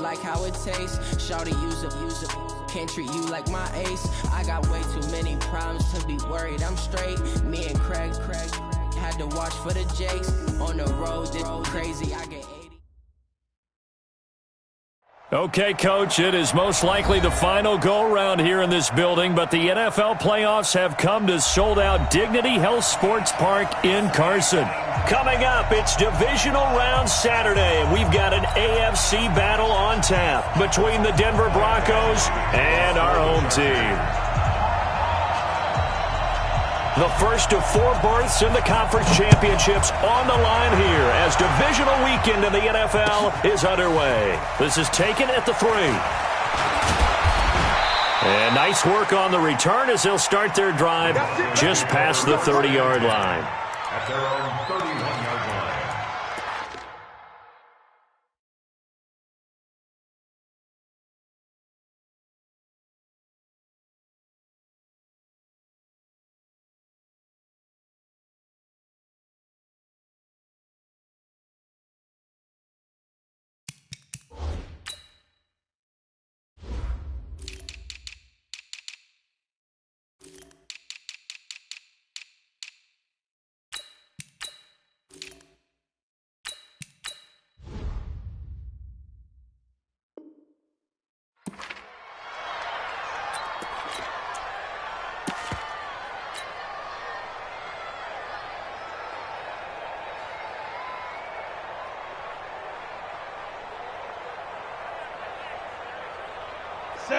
like how it tastes. Shawty, use a can't treat you like my ace. I got way too many problems to be worried. I'm straight. Me and Craig had to watch for the Jakes. On the road, this crazy. I get 80. Okay, Coach, it is most likely the final go-around here in this building, but the NFL playoffs have come to sold-out Dignity Health Sports Park in Carson. Coming up, it's Divisional Round Saturday, and we've got an AFC battle on tap between the Denver Broncos and our home team. The first of 4 berths in the conference championships on the line here as divisional weekend in the NFL is underway. This is taken at the 3. And nice work on the return as they'll start their drive just past the 30-yard line. At their own 31-yard line.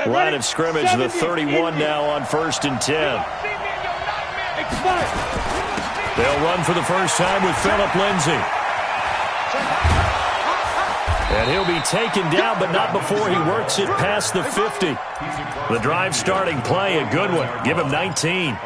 Line of scrimmage, the 31 now on 1st and 10. They'll run for the first time with Phillip Lindsay. And he'll be taken down, but not before he works it past the 50. The drive starting play, a good one. Give him 19.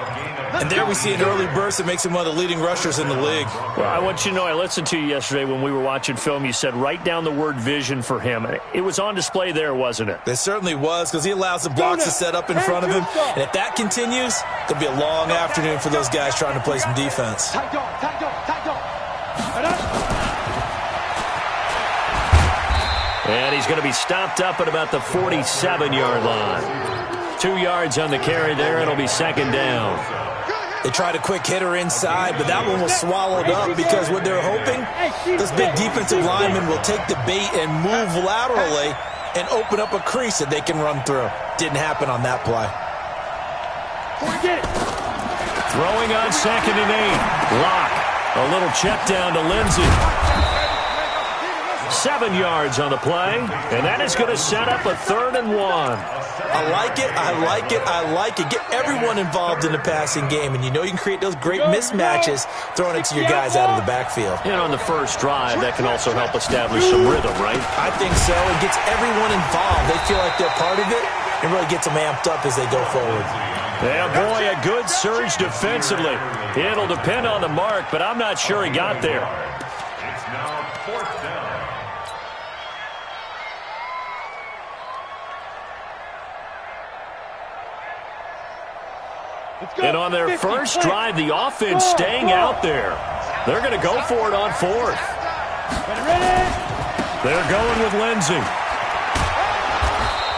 And there we see an early burst that makes him one of the leading rushers in the league. Well, I want you to know, I listened to you yesterday when we were watching film. You said write down the word vision for him. It was on display there, wasn't it? It certainly was, because he allows the blocks to set up in front of him. And if that continues, it'll be a long afternoon for those guys trying to play some defense. And he's going to be stopped up at about the 47-yard line. 2 yards on the carry there, and it'll be 2nd down. They tried a quick hitter inside, but that one was swallowed up because what they're hoping, this big defensive lineman will take the bait and move laterally and open up a crease that they can run through. Didn't happen on that play. Throwing on 2nd and 8. Lock. A little check down to Lindsay. 7 yards on the play, and that is going to set up a 3rd and 1. I like it, I like it, I like it. Get everyone involved in the passing game, and you know you can create those great mismatches throwing it to your guys out of the backfield. And on the first drive, that can also help establish some rhythm, right? I think so. It gets everyone involved. They feel like they're part of it, and really gets them amped up as they go forward. Yeah, boy, a good surge defensively. It'll depend on the mark, but I'm not sure he got there. It's now 4th down. And on their first drive, the offense staying out there. They're going to go for it on 4th. They're going with Lindsay.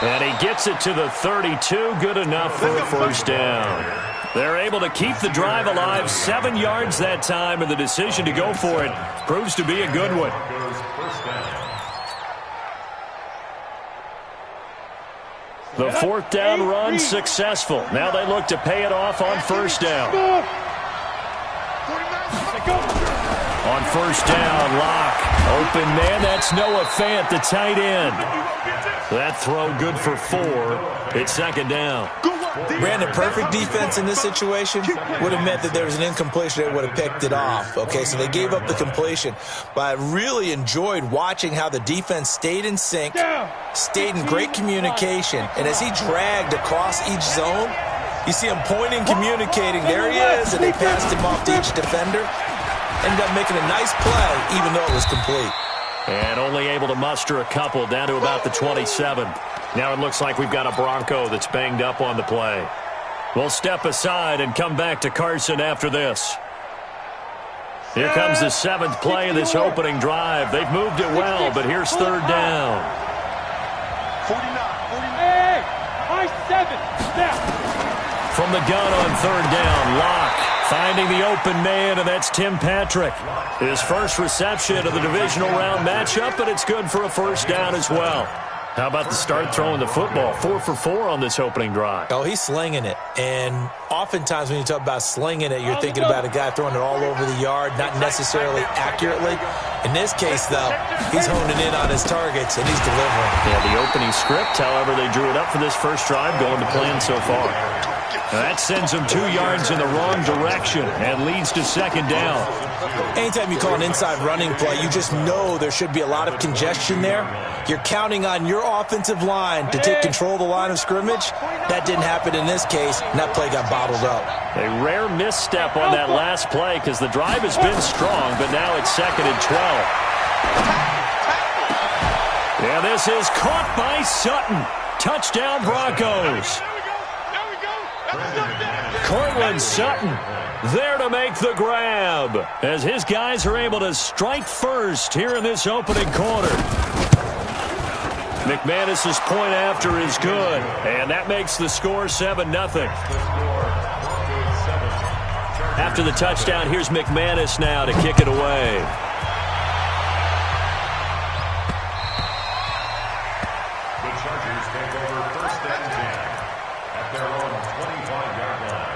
And he gets it to the 32. Good enough for a 1st down. They're able to keep the drive alive. 7 yards that time, and the decision to go for it proves to be a good one. The 4th down run successful. Now they look to pay it off on 1st down. On 1st down, Lock. Open man, that's Noah Fant, the tight end. That throw good for 4. It's 2nd down. Brandon, perfect defense in this situation would have meant that there was an incompletion that would have picked it off. Okay, so they gave up the completion. But I really enjoyed watching how the defense stayed in sync, stayed in great communication. And as he dragged across each zone, you see him pointing, communicating. There he is, and they passed him off to each defender. Ended up making a nice play, even though it was complete. And only able to muster a couple down to about the 27. Now it looks like we've got a Bronco that's banged up on the play. We'll step aside and come back to Carson after this. Here comes the 7th play of this opening drive. They've moved it well, but here's 3rd down. Hey, high 7. Step. From the gun on third down, Locke finding the open man, and that's Tim Patrick. His first reception of the divisional round matchup, but it's good for a first down as well. How about the start throwing the football? 4 for 4 on this opening drive. Oh, he's slinging it. And oftentimes when you talk about slinging it, you're thinking about a guy throwing it all over the yard, not necessarily accurately. In this case, though, he's honing in on his targets, and he's delivering. Yeah, the opening script, however, they drew it up for this first drive, going to plan so far. Now that sends him 2 yards in the wrong direction and leads to second down. Anytime you call an inside running play, you just know there should be a lot of congestion there. You're counting on your offensive line to take control of the line of scrimmage. That didn't happen in this case, and that play got bottled up. A rare misstep on that last play because the drive has been strong, but now it's 2nd and 12. Yeah, this is caught by Sutton. Touchdown, Broncos. Cortland Sutton there to make the grab as his guys are able to strike first here in this opening quarter. McManus's point after is good, and that makes the score 7-0. After the touchdown, here's McManus now to kick it away. The Chargers take over 1st and 10 at their own 25-yard line.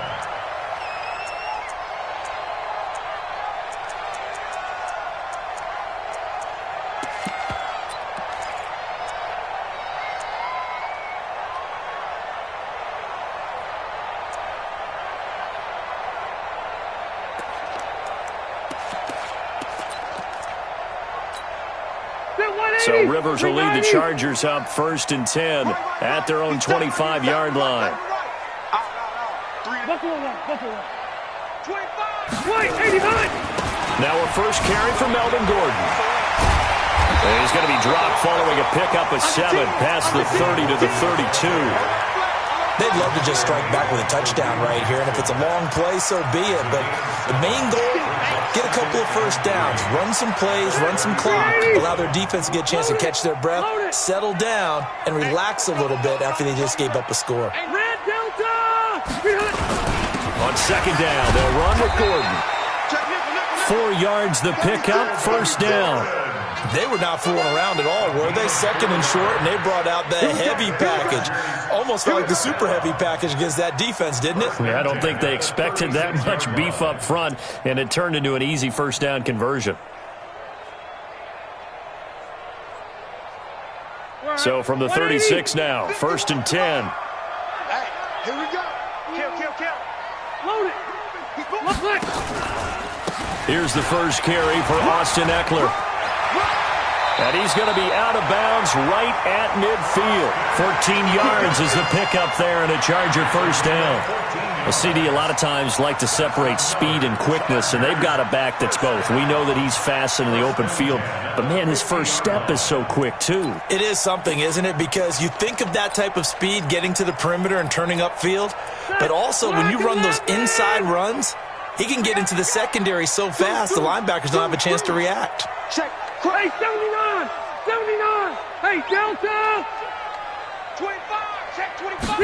So Rivers will lead the Chargers up 1st and 10 at their own 25-yard line. Now a first carry for Melvin Gordon. And he's going to be dropped following a pickup of 7 past the 30 to the 32. They'd love to just strike back with a touchdown right here, and if it's a long play, so be it. But the main goal, get a couple of first downs, run some plays, run some clock, allow their defense to get a chance to catch their breath, settle down, and relax a little bit after they just gave up a score. On second down, they'll run with Gordon. 4 yards the pickup, first down. They were not fooling around at all, were they? 2nd and short, and they brought out the heavy package. Almost felt like the super heavy package against that defense, didn't it? Yeah, I don't think they expected that much beef up front, and it turned into an easy first down conversion. So from the 36 now, 1st and 10. Hey, here we go. Kill. Load it. Here's the first carry for Austin Eckler. And he's going to be out of bounds right at midfield. 14 yards is the pickup there and a Charger first down. A CD a lot of times like to separate speed and quickness, and they've got a back that's both. We know that he's fast in the open field, but, man, his first step is so quick, too. It is something, isn't it? Because you think of that type of speed getting to the perimeter and turning upfield, but also when you run those inside runs, he can get into the secondary so fast the linebackers don't have a chance to react. Check. Hey, 79. Hey, Delta. 25. Check 25.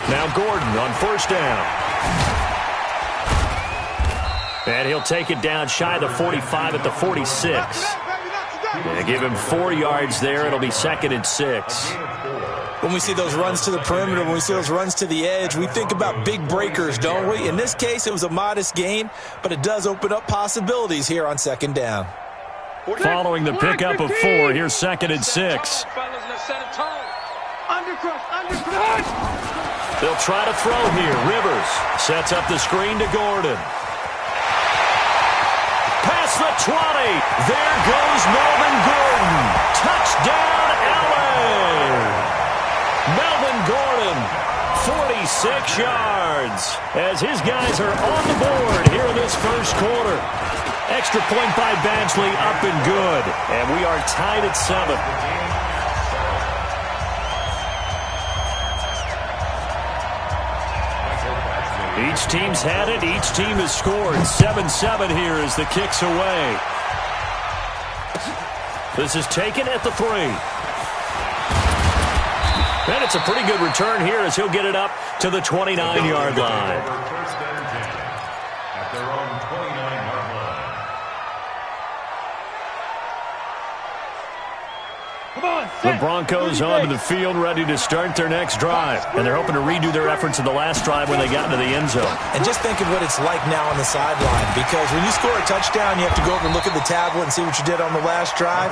Now Gordon on first down. And he'll take it down shy of the 45 at the 46. And give him 4 yards there. It'll be 2nd and 6. When we see those runs to the perimeter, when we see those runs to the edge, we think about big breakers, don't we? In this case, it was a modest gain, but it does open up possibilities here on 2nd down. Following the pickup of 4, here's 2nd and 6. They'll try to throw here. Rivers sets up the screen to Gordon. Past the 20. There goes Melvin Gordon. Touchdown, LA. Melvin Gordon, 46 yards, as his guys are on the board here in this first quarter. Extra point by Badgley, up and good. And we are tied at 7. Each team's had it. Each team has scored. 7-7 here as the kick's away. This is taken at the 3. And it's a pretty good return here as he'll get it up to the 29-yard line. First and 10 at their own 29-yard line. Come on, The Broncos onto the field ready to start their next drive. And they're hoping to redo their efforts in the last drive when they got into the end zone. And just think of what it's like now on the sideline, because when you score a touchdown, you have to go over and look at the tablet and see what you did on the last drive.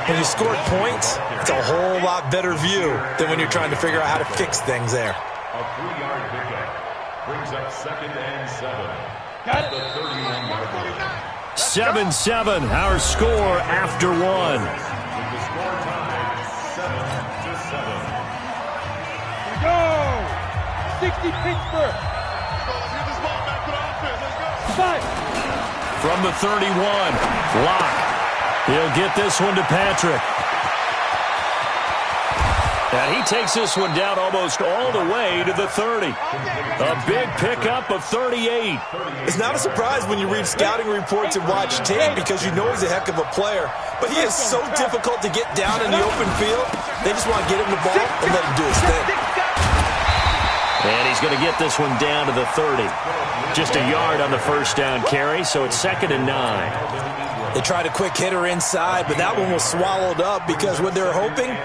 When you scored points, it's a whole lot better view than when you're trying to figure out how to fix things there. A 3-yard pickup brings up 2nd and 7 Got at the 31-yard line. 7-7, our score after one. With the score tied 7-7. Here we go. 60 Pittsburgh. Five. From the 31, Locke. He'll get this one to Patrick. And he takes this one down almost all the way to the 30. A big pickup of 38. It's not a surprise when you read scouting reports and watch tape, because you know he's a heck of a player. But he is so difficult to get down in the open field. They just want to get him the ball and let him do his thing. And he's going to get this one down to the 30. Just a yard on the first down carry, so it's 2nd and 9. They tried a quick hitter inside, but that one was swallowed up, because what they're hoping,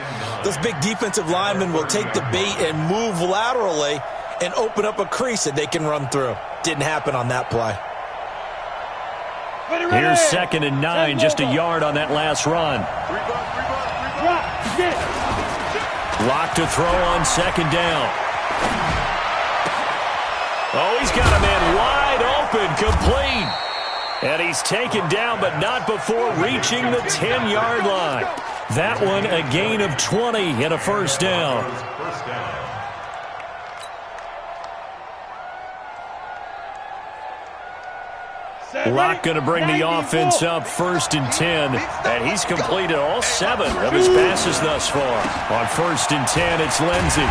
those big defensive linemen will take the bait and move laterally and open up a crease that they can run through. Didn't happen on that play. Here's 2nd and 9, just a yard on that last run. Lock to throw on 2nd down. Oh, he's got a man wide open, complete. And he's taken down, but not before reaching the 10-yard line. That one a gain of 20 and a first down. Locke going to bring the offense up 1st and 10. And he's completed all 7 of his passes thus far. On 1st and 10, it's Lindsey.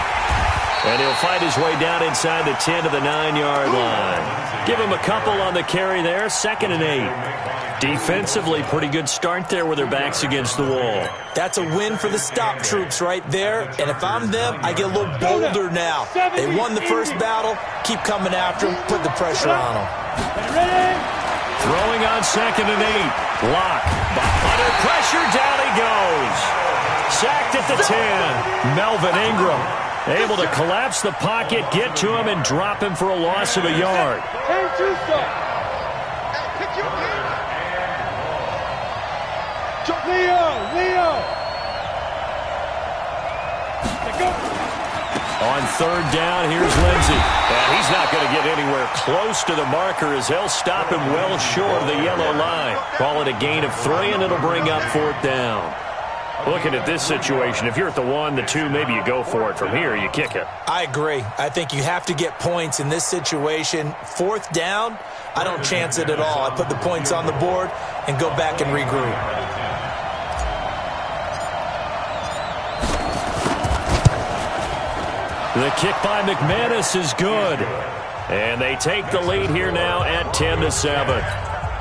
And he'll fight his way down inside the 10 to the 9-yard line. Give him a couple on the carry there, 2nd and 8. Defensively, pretty good start there with their backs against the wall. That's a win for the stop troops right there. And if I'm them, I get a little bolder now. They won the first battle. Keep coming after them. Put the pressure on them. Throwing on 2nd and 8. Locke. Under pressure, down he goes. Sacked at the 10. Melvin Ingram able to collapse the pocket, get to him, and drop him for a loss of a yard. Leo. On 3rd down, here's Lindsey. And he's not going to get anywhere close to the marker as they'll stop him well short of the yellow line. Call it a gain of 3, and it'll bring up 4th down. Looking at this situation, if you're at the 1, the 2, maybe you go for it. From here, you kick it. I agree. I think you have to get points in this situation. 4th down, I don't chance it at all. I put the points on the board and go back and regroup. The kick by McManus is good. And they take the lead here now at 10-7.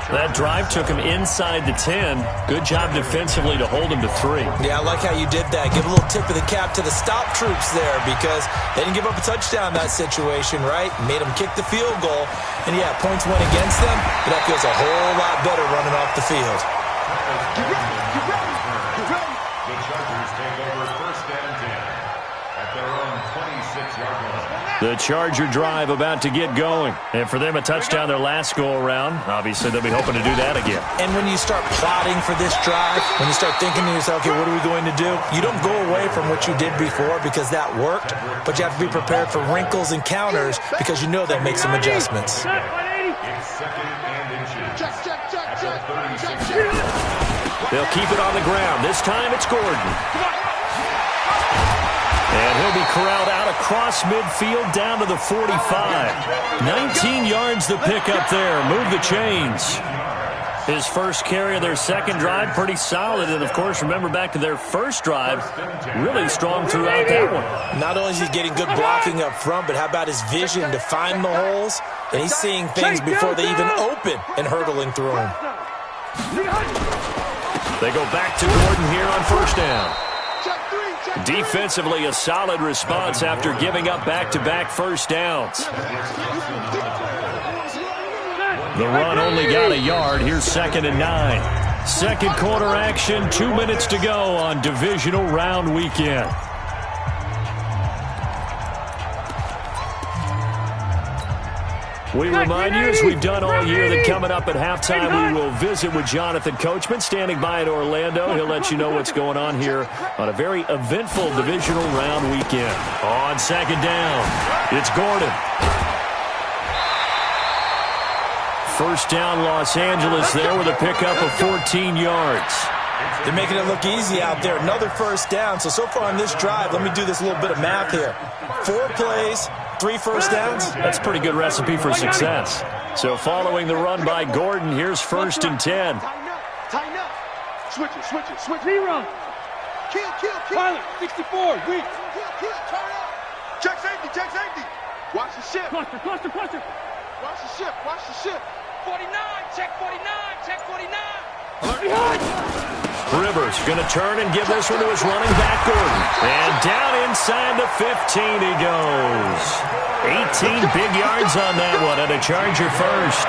That drive took him inside the 10. Good job defensively to hold him to 3. Yeah, I like how you did that. Give a little tip of the cap to the stop troops there, because they didn't give up a touchdown in that situation, right? Made them kick the field goal. And, yeah, points went against them, but that feels a whole lot better running off the field. The Chargers take over 1st and 10 at their own 26-yard line. The Charger drive about to get going. And for them, a touchdown their last go-around. Obviously, they'll be hoping to do that again. And when you start plotting for this drive, when you start thinking to yourself, okay, what are we going to do? You don't go away from what you did before because that worked, but you have to be prepared for wrinkles and counters because you know they'll make some adjustments. It's 2nd and inches. At the 36. They'll keep it on the ground. This time, it's Gordon. And he'll be corralled out across midfield down to the 45. 19 yards to pick up there. Move the chains. His first carry of their second drive, pretty solid. And, of course, remember back to their first drive, really strong throughout that one. Not only is he getting good blocking up front, but how about his vision to find the holes? And he's seeing things before they even open and hurdling through them. They go back to Gordon here on first down. Check 3. Defensively, a solid response after giving up back-to-back first downs. The run only got a yard. Here's 2nd and 9. Second quarter action, 2 minutes to go on divisional round weekend. We remind you, as we've done all year, that coming up at halftime, we will visit with Jonathan Coachman, standing by in Orlando. He'll let you know what's going on here on a very eventful divisional round weekend. On 2nd down, it's Gordon. First down, Los Angeles there with a pickup of 14 yards. They're making it look easy out there. Another first down. So far on this drive, let me do this little bit of math here. 4 plays, 3 first downs. That's a pretty good recipe for success. So following the run by Gordon, here's 1st and 10. Tighten up. Switch it. Zero. Kill. Pilot, 64, weak. Kill, turn up. Check safety. Watch the ship. Cluster. Watch the ship. 49, check 49. Rivers going to turn and give this one to his running back, Gordon. And down inside the 15 he goes. 18 big yards on that one, and a Charger first.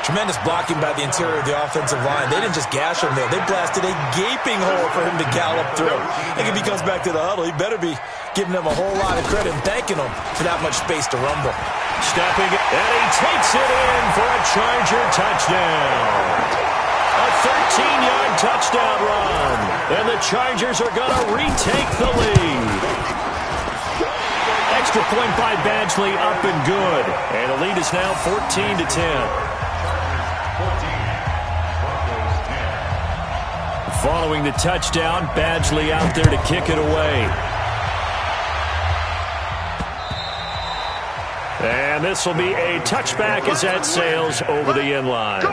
Tremendous blocking by the interior of the offensive line. They didn't just gash him there. They blasted a gaping hole for him to gallop through. I think if he comes back to the huddle, he better be giving them a whole lot of credit and thanking them for that much space to rumble. Stepping, and he takes it in for a Charger touchdown. A 13-yard touchdown run. And the Chargers are going to retake the lead. Extra point by Badgley, up and good. And the lead is now 14-10. Following the touchdown, Badgley out there to kick it away. And this will be a touchback as that sails over the end line.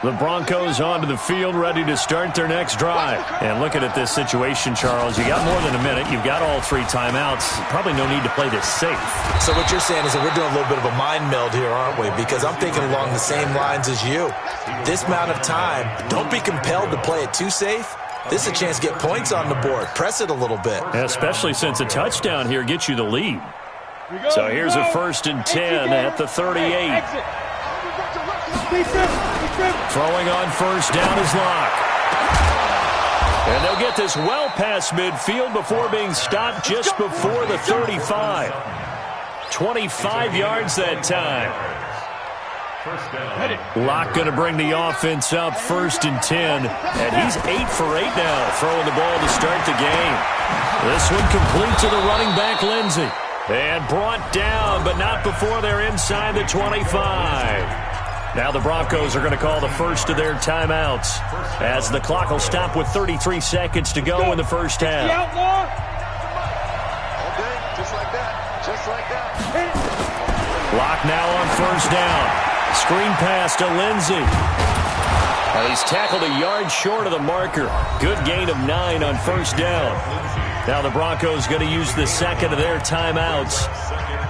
The Broncos onto the field, ready to start their next drive. And looking at this situation, Charles, you got more than a minute. You've got all 3 timeouts. Probably no need to play this safe. So what you're saying is that we're doing a little bit of a mind meld here, aren't we? Because I'm thinking along the same lines as you. This amount of time, don't be compelled to play it too safe. This is a chance to get points on the board. Press it a little bit. Especially since a touchdown here gets you the lead. So here's a 1st and 10 at the 38. Throwing on first down is Locke. And they'll get this well past midfield before being stopped just before the 35. 25 yards that time. Locke going to bring the offense up 1st and 10. And he's 8 for 8 now, throwing the ball to start the game. This one complete to the running back, Lindsey. And brought down, but not before they're inside the 25. Now the Broncos are going to call the first of their timeouts as the clock will stop with 33 seconds to go in the first half. Just like that. Locke now on first down. Screen pass to Lindsey. He's tackled a yard short of the marker. Good gain of 9 on first down. Now the Broncos going to use the second of their timeouts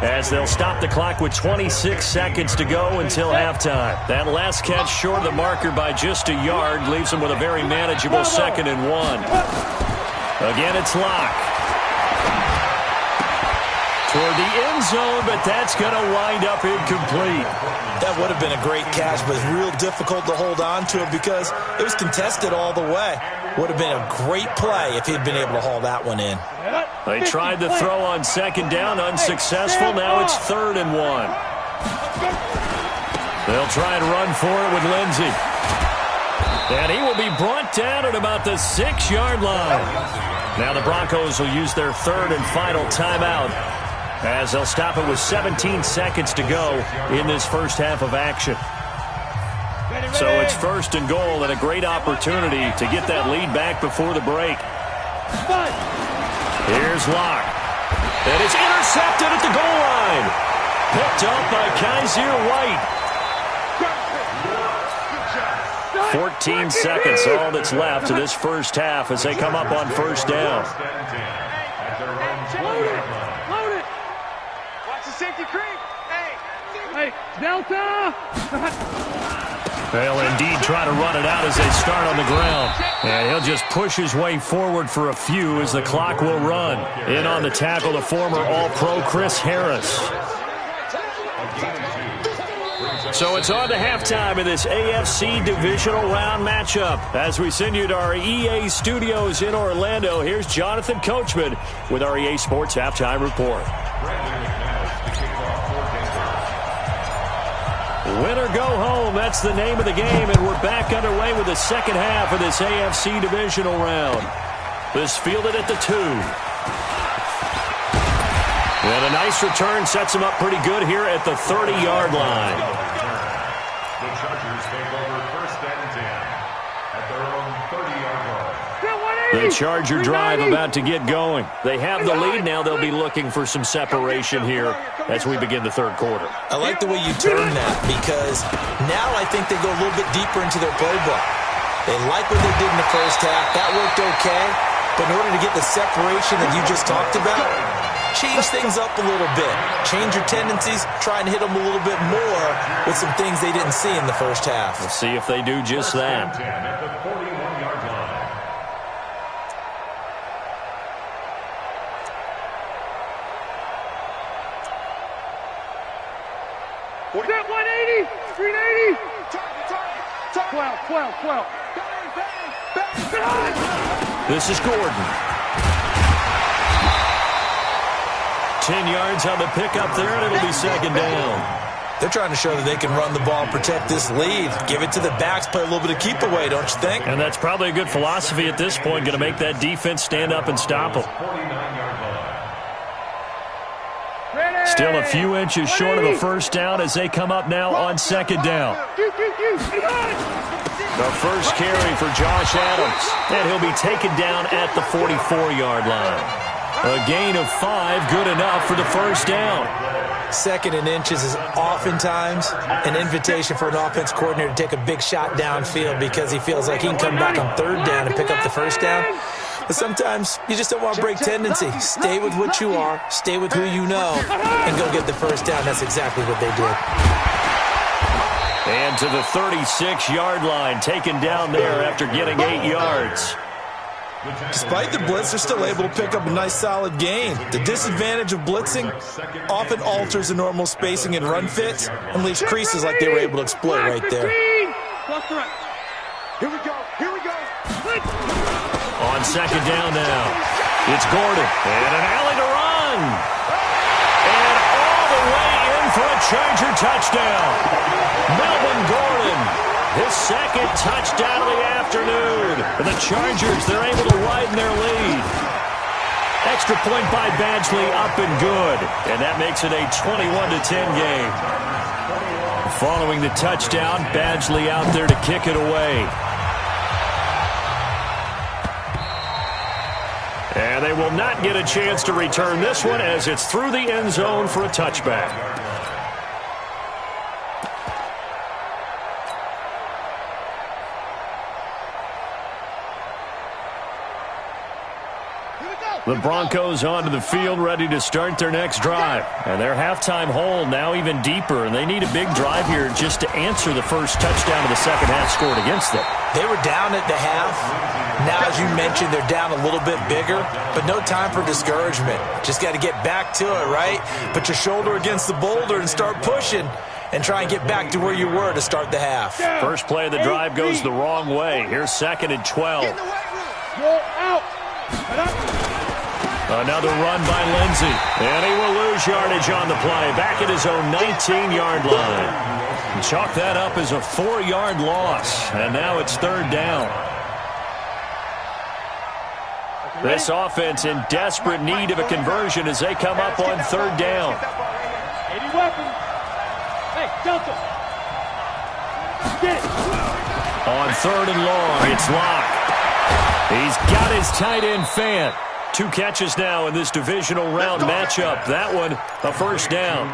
as they'll stop the clock with 26 seconds to go until halftime. That last catch short of the marker by just a yard leaves them with a very manageable 2nd and 1. Again, it's Locke. Toward the end zone, but that's going to wind up incomplete. That would have been a great catch, but it's real difficult to hold on to it because it was contested all the way. Would have been a great play if he'd been able to haul that one in. They tried to throw on 2nd down, unsuccessful. Now it's 3rd and 1. They'll try and run for it with Lindsey. And he will be brought down at about the 6-yard line. Now the Broncos will use their 3rd and final timeout as they'll stop it with 17 seconds to go in this first half of action. So it's 1st and goal and a great opportunity to get that lead back before the break. Here's Locke. And it's intercepted at the goal line. Picked up by Kaiser White. 14 seconds, all that's left to this first half as they come up on first down. Load it. Watch the safety creep. Hey, Delta. They'll indeed try to run it out as they start on the ground. And he'll just push his way forward for a few as the clock will run. In on the tackle, the former All-Pro Chris Harris. So it's on to halftime in this AFC divisional round matchup. As we send you to our EA studios in Orlando, here's Jonathan Coachman with our EA Sports Halftime Report. Win or go home, that's the name of the game, and we're back underway with the second half of this AFC divisional round. This fielded at the 2. And a nice return sets him up pretty good here at the 30-yard line. The Chargers take over first and 10 at their own 30-yard line. The Charger drive about to get going. They have the lead now. They'll be looking for some separation here as we begin the third quarter. I like the way you turn that because now I think they go a little bit deeper into their playbook. They like what they did in the first half. That worked okay. But in order to get the separation that you just talked about, change things up a little bit. Change your tendencies. Try and hit them a little bit more with some things they didn't see in the first half. We'll see if they do just that. At the 41-yard line. What's that, 180? 380? 12. This is Gordon. 10 yards on the pickup there, and it'll be second down. They're trying to show that they can run the ball and protect this lead. Give it to the backs, play a little bit of keep away, don't you think? And that's probably a good philosophy at this point, going to make that defense stand up and stop them. 49-yard line. Still a few inches short of a first down as they come up now on second down. The first carry for Josh Adams, and he'll be taken down at the 44-yard line. A gain of 5, good enough for the first down. Second and inches is oftentimes an invitation for an offense coordinator to take a big shot downfield because he feels like he can come back on third down and pick up the first down. But sometimes you just don't want to break tendency. Stay with what you are, stay with who you know, and go get the first down. That's exactly what they did. And to the 36-yard line, taken down there after getting 8 yards. Despite the blitz, they're still able to pick up a nice solid gain. The disadvantage of blitzing often alters the normal spacing and run fits and leaves creases like they were able to exploit right there. Here we go. On second down now, it's Gordon, and an alley to run. And all the way in for a Charger touchdown. Melvin Gordon, his second touchdown of the afternoon. For the Chargers, they're able to widen their lead. Extra point by Badgley, up and good. And that makes it a 21-10 game. Following the touchdown, Badgley out there to kick it away. And they will not get a chance to return this one as it's through the end zone for a touchback. The Broncos onto the field, ready to start their next drive. And their halftime hole now even deeper, and they need a big drive here just to answer the first touchdown of the second half scored against them. They were down at the half. Now, as you mentioned, they're down a little bit bigger, but no time for discouragement. Just got to get back to it, right? Put your shoulder against the boulder and start pushing and try and get back to where you were to start the half. First play of the drive goes the wrong way. Here's second and 12. Another run by Lindsey, and he will lose yardage on the play, back at his own 19-yard line. Chalk that up as a 4-yard loss, and now it's third down. This offense in desperate need of a conversion as they come up on third down. 80 weapons. Hey, Delta. Get it. On third and long, it's Locke. He's got his tight end Fant. 2 catches now in this divisional round matchup. That one, a first down.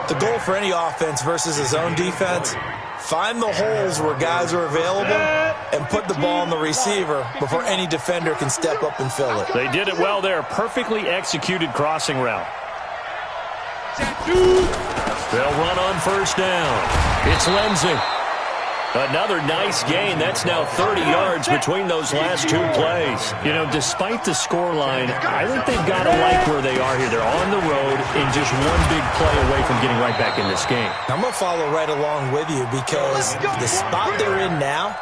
The goal for any offense versus his own defense, find the holes where guys are available and put the ball on the receiver before any defender can step up and fill it. They did it well there. Perfectly executed crossing route. They'll run on first down. It's Lindsey. Another nice gain. That's now 30 yards between those last two plays. You know, despite the scoreline, I think they've got to like where they are here. They're on the road and just one big play away from getting right back in this game. I'm going to follow right along with you because the spot they're in now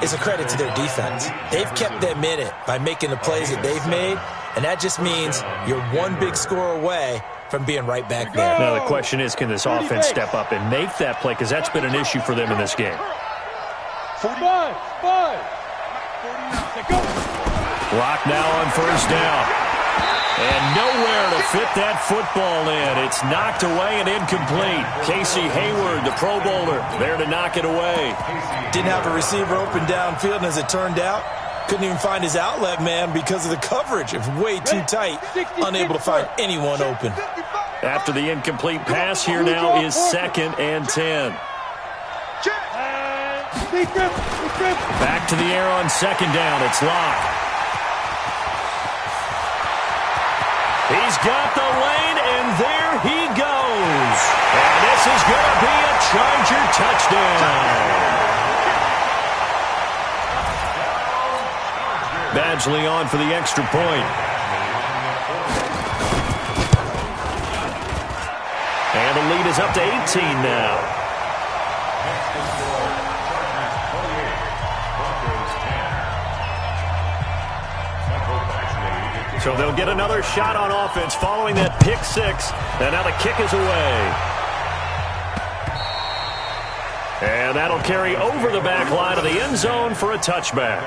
is a credit to their defense. They've kept them in it by making the plays that they've made, and that just means you're one big score away from being right back there. Now, the question is, can this offense step up and make that play? Because that's been an issue for them in this game. 45. Clock now on first down. And nowhere to fit that football in. It's knocked away and incomplete. Casey Hayward, the Pro Bowler, there to knock it away. Didn't have a receiver open downfield, and as it turned out, couldn't even find his outlet man because of the coverage. It's way too tight, unable to find anyone open. After the incomplete pass, here now is 2nd and 10. Back to the air on 2nd down. It's Locke. He's got the lane, and there he goes. And this is going to be a Charger touchdown. Badgley on for the extra point. And the lead is up to 18 now. So they'll get another shot on offense following that pick six. And now the kick is away. And that'll carry over the back line of the end zone for a touchback.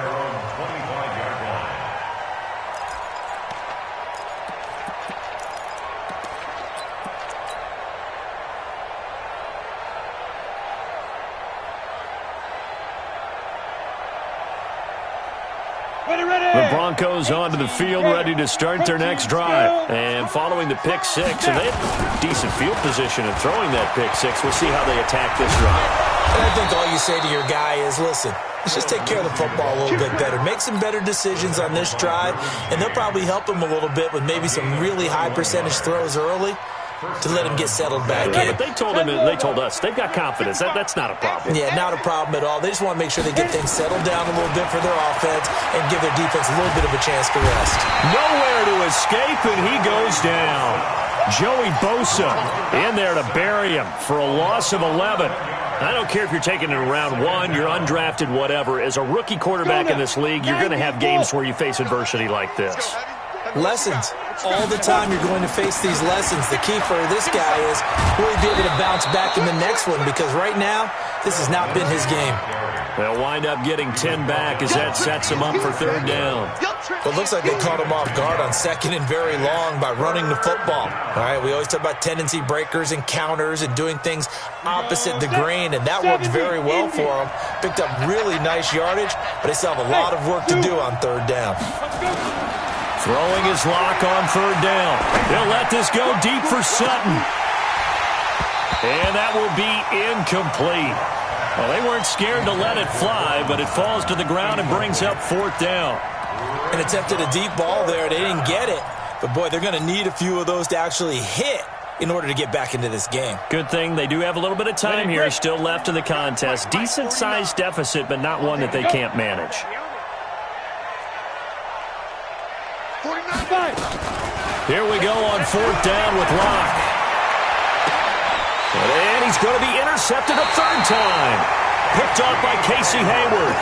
The Broncos onto the field, ready to start their next drive. And following the pick six, and they have decent field position and throwing that pick six. We'll see how they attack this drive. And I think all you say to your guy is, listen, let's just take care of the football a little bit better. Make some better decisions on this drive, and they'll probably help him a little bit with maybe some really high percentage throws early to let him get settled back in. But they told us they've got confidence. That's not a problem. Yeah, not a problem at all. They just want to make sure they get things settled down a little bit for their offense and give their defense a little bit of a chance to rest. Nowhere to escape, and he goes down. Joey Bosa in there to bury him for a loss of 11. I don't care if you're taking it in round 1, you're undrafted, whatever. As a rookie quarterback in this league, you're going to have games where you face adversity like this. Lessons. All the time you're going to face these lessons. The key for this guy is will he be able to bounce back in the next one, because right now this has not been his game. They'll wind up getting 10 back as that sets him up for 3rd down. Well, it looks like they caught him off guard on 2nd and very long by running the football. All right, we always talk about tendency breakers and counters and doing things opposite the grain, and that worked very well for him. Picked up really nice yardage, but they still have a lot of work to do on 3rd down. Throwing his lock on 3rd down. They'll let this go deep for Sutton. And that will be incomplete. Well, they weren't scared to let it fly, but it falls to the ground and brings up 4th down. And attempted a deep ball there. They didn't get it. But, boy, they're going to need a few of those to actually hit in order to get back into this game. Good thing they do have a little bit of time here still left in the contest. Decent-sized deficit, but not one that they can't manage. Here we go on 4th down with Locke. And he's going to be intercepted a 3rd time. Picked off by Casey Hayward.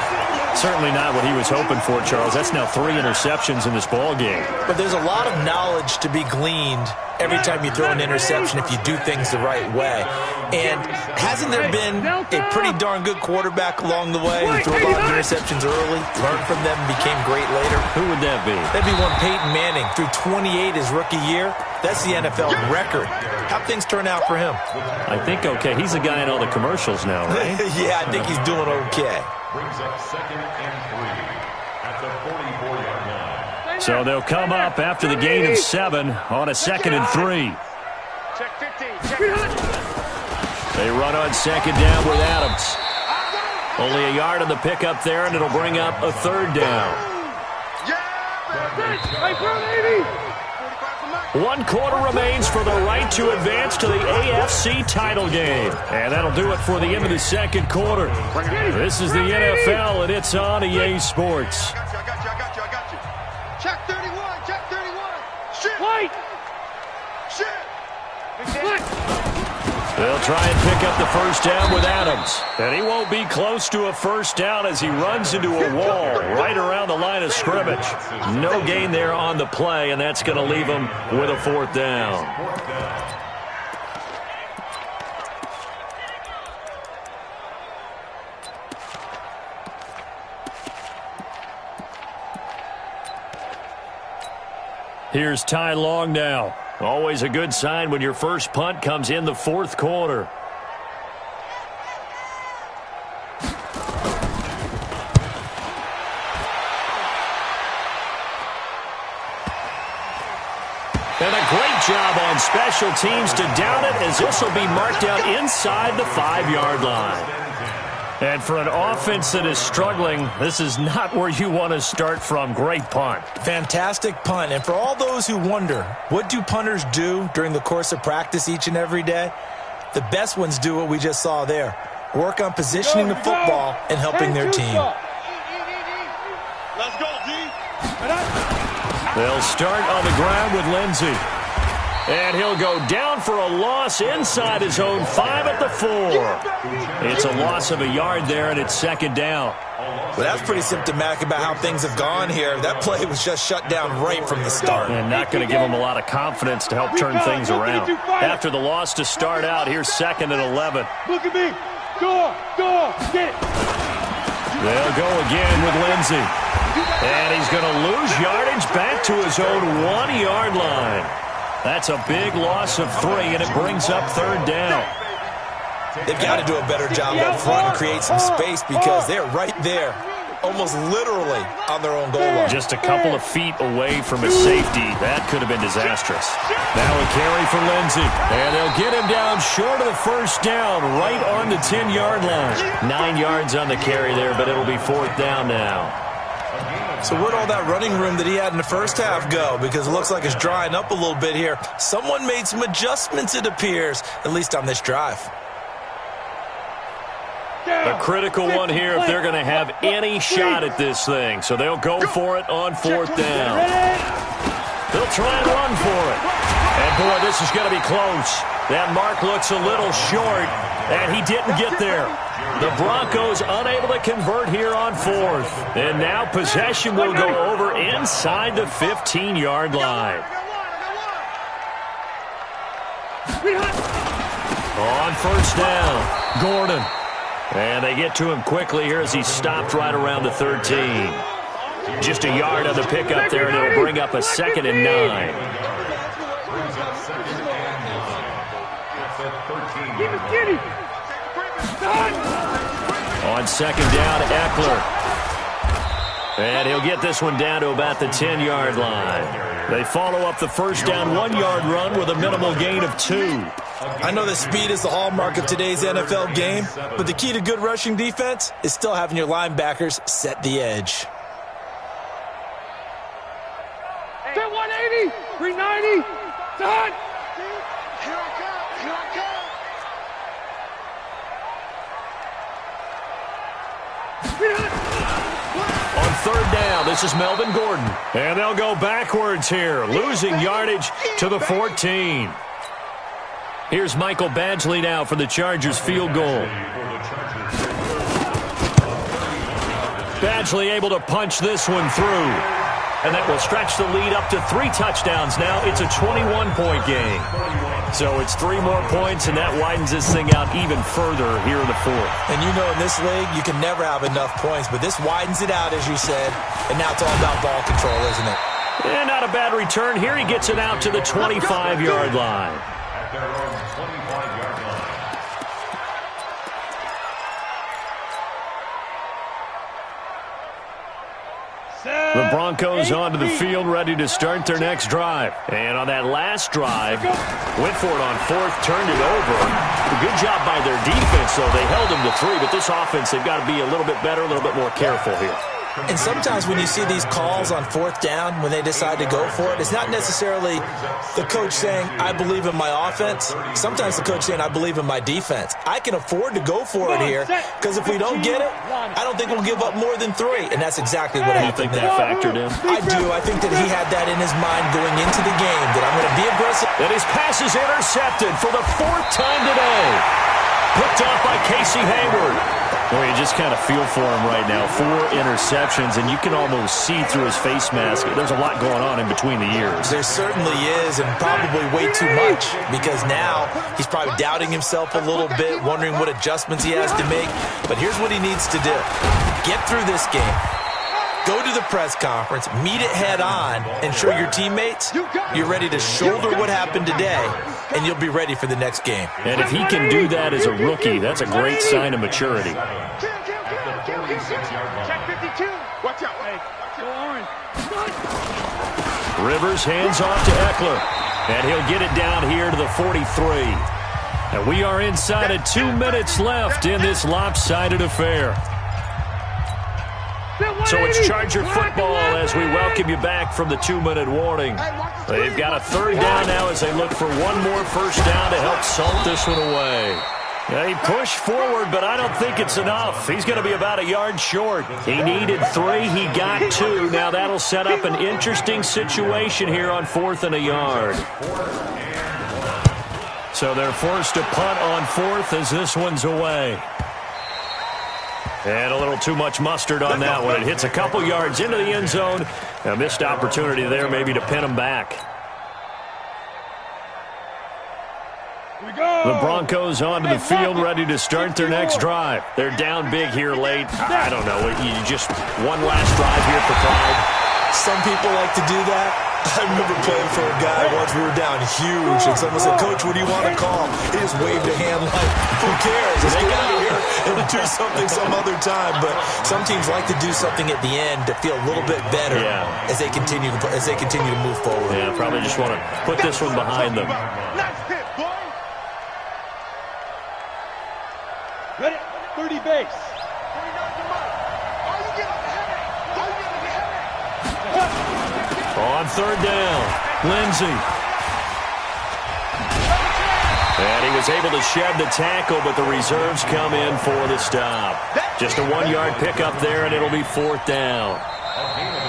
Certainly not what he was hoping for, Charles. That's now 3 interceptions in this ball game. But there's a lot of knowledge to be gleaned every time you throw an interception if you do things the right way. And hasn't there been a pretty darn good quarterback along the way who threw a lot of interceptions early, learned from them, and became great later? Who would that be? That'd be one Peyton Manning. Threw 28 his rookie year. That's the NFL record. How'd things turn out for him? I think okay. He's the guy in all the commercials now, right? Yeah, I think he's doing okay. Brings up 2nd and 3 at the 44-yard line. So they'll come up after the gain of 7 on a 2nd and 3. Check 15. Check 15. They run on 2nd down with Adams. Only a yard on the pickup there, and it'll bring up a 3rd down. Hey, bro, 80. 45 from 1 quarter remains for the right to advance to the AFC title game. And that'll do it for the end of the second quarter. This is the NFL, and it's on EA Sports. I got you. Check 31, check 31. Shit. White. Shit. They'll try and pick up the first down with Adams. And he won't be close to a first down as he runs into a wall right around the line of scrimmage. No gain there on the play, and that's going to leave him with a 4th down. Here's Ty Long now. Always a good sign when your first punt comes in the 4th quarter. And a great job on special teams to down it, as this will be marked out inside the 5-yard line. And for an offense that is struggling, this is not where you want to start from. Great punt. Fantastic punt. And for all those who wonder, what do punters do during the course of practice each and every day? The best ones do what we just saw there. Work on positioning the football and helping their team. Let's go, D. They'll start on the ground with Lindsey. And he'll go down for a loss inside his own 5 at the 4. It's a loss of a yard there, and it's 2nd down. Well, that's pretty symptomatic about how things have gone here. That play was just shut down right from the start. And not going to give him a lot of confidence to help turn things around. After the loss to start out, here's 2nd and 11. Look at me. Go, get it. They'll go again with Lindsey. And he's going to lose yardage back to his own 1-yard line. That's a big loss of 3, and it brings up 3rd down. They've got to do a better job up front and create some space because they're right there, almost literally on their own goal line. Just a couple of feet away from a safety. That could have been disastrous. Now a carry for Lindsey. And they'll get him down short of the first down, right on the 10-yard line. 9 yards on the carry there, but it'll be 4th down now. So where'd all that running room that he had in the first half go? Because it looks like it's drying up a little bit here. Someone made some adjustments, it appears, at least on this drive. A critical one here if they're going to have any shot at this thing. So they'll go for it on 4th down. They'll try and run for it. And, boy, this is going to be close. That mark looks a little short, and he didn't get there. The Broncos unable to convert here on 4th. And now possession will go over inside the 15-yard line. On 1st down, Gordon. And they get to him quickly here as he's stopped right around the 13. Just a yard on the pickup there, and it'll bring up a 2nd and 9. On 2nd down, Eckler. And he'll get this one down to about the 10-yard line. They follow up the first down 1-yard run with a minimal gain of 2. I know that speed is the hallmark of today's NFL game, but the key to good rushing defense is still having your linebackers set the edge. 180, 390, done. Here I come. On 3rd down, this is Melvin Gordon. And they'll go backwards here, losing yardage to the 14. Here's Michael Badgley now for the Chargers field goal. Badgley able to punch this one through. And that will stretch the lead up to 3 touchdowns now. It's a 21-point game. So it's 3 more points, and that widens this thing out even further here in the 4th. And you know in this league, you can never have enough points, but this widens it out, as you said, and now it's all about ball control, isn't it? And not a bad return. Here he gets it out to the 25-yard line. At their own 25-yard line. The Broncos onto the field, ready to start their next drive. And on that last drive, went for it on 4th, turned it over. A good job by their defense, though. They held them to 3, but this offense, they've got to be a little bit better, a little bit more careful here. And sometimes when you see these calls on fourth down, when they decide to go for it, it's not necessarily the coach saying, I believe in my offense. Sometimes the coach saying, I believe in my defense. I can afford to go for it here because if we don't get it, I don't think we'll give up more than 3. And that's exactly what happened there. You think that factored in? I do. I think that he had that in his mind going into the game, that I'm going to be aggressive. And his pass is intercepted for the 4th time today. Picked off by Casey Hayward. Well, you just kind of feel for him right now. 4 interceptions, and you can almost see through his face mask. There's a lot going on in between the ears. There certainly is, and probably way too much, because now he's probably doubting himself a little bit, wondering what adjustments he has to make. But here's what he needs to do. Get through this game. Go to the press conference, meet it head on, and show your teammates you're ready to shoulder what happened today, and you'll be ready for the next game. And if he can do that as a rookie, that's a great sign of maturity. Rivers hands off to Eckler, and he'll get it down here to the 43. And we are inside of 2 minutes left in this lopsided affair. So it's Charger football as we welcome you back from the 2-minute warning. They've got a 3rd down now as they look for one more first down to help salt this one away. Yeah, he pushed forward, but I don't think it's enough. He's going to be about a yard short. He needed 3. He got 2. Now that'll set up an interesting situation here on 4th and a yard. So they're forced to punt on 4th as this one's away. And a little too much mustard on that one. It hits a couple yards into the end zone. A missed opportunity there maybe to pin him back. The Broncos onto the field ready to start their next drive. They're down big here late. I don't know. You just one last drive here for pride. Some people like to do that. I remember playing for a guy once. We were down huge, and someone said, Coach, what do you want to call? He just waved a hand like, who cares? Let's get out of here and do something some other time. But some teams like to do something at the end to feel a little bit better as they continue to move forward. Yeah, probably just want to put this one behind them. Nice hit, boy. Ready? 30 base. On 3rd down, Lindsey. And he was able to shed the tackle, but the reserves come in for the stop. Just a 1-yard pickup there, and it'll be 4th down.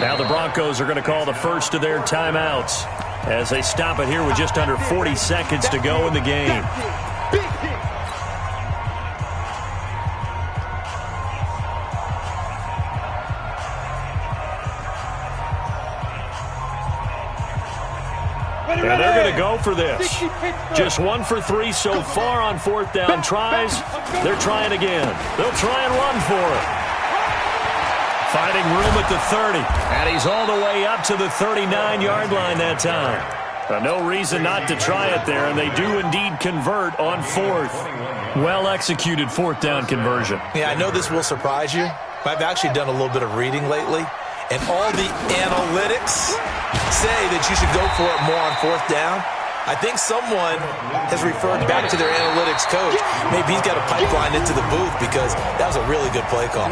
Now the Broncos are going to call the first of their timeouts as they stop it here with just under 40 seconds to go in the game. And they're going to go for this. Just 1 for 3 so far on 4th down tries. They're trying again. They'll try and run for it. Finding room at the 30. And he's all the way up to the 39-yard line that time. No reason not to try it there, and they do indeed convert on 4th. Well-executed 4th down conversion. Yeah, I know this will surprise you, but I've actually done a little bit of reading lately, and all the analytics say that you should go for it more on 4th down. I think someone has referred back to their analytics coach. Maybe he's got a pipeline into the booth because that was a really good play call.